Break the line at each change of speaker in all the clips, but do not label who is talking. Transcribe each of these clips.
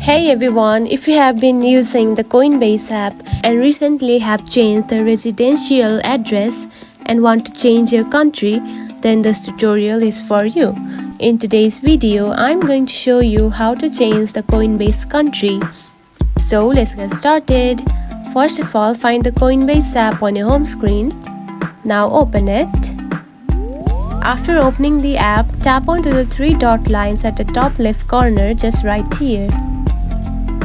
Hey everyone, if you have been using the Coinbase app and recently have changed the residential address and want to change your country, then this tutorial is for you. In today's video, I'm going to show you how to change the Coinbase country. So let's get started. First of all, find the Coinbase app on your home screen. Now open it. After opening the app, tap onto the three dot lines at the top left corner just right here.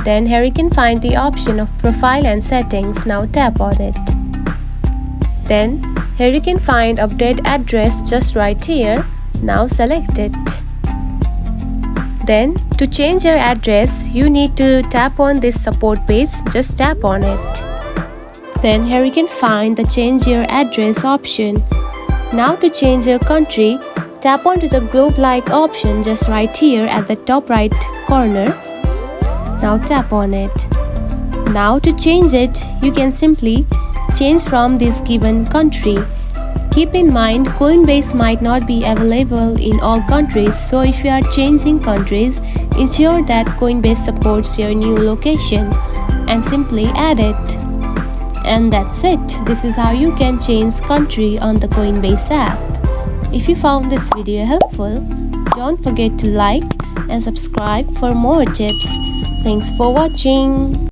Then here you can find the option of profile and settings. Now tap on it. Then here you can find update address just right here. Now select it. Then to change your address, you need to tap on this support page. Just tap on it. Then here you can find the change your address option. Now to change your country, tap onto the globe-like option just right here at the top right corner. Now tap on it. Now to change it, you can simply change from this given country. Keep in mind, Coinbase might not be available in all countries, so if you are changing countries, ensure that Coinbase supports your new location and simply add it. And that's it. This is how you can change country on the Coinbase app. If you found this video helpful, don't forget to like and subscribe for more tips. Thanks for watching.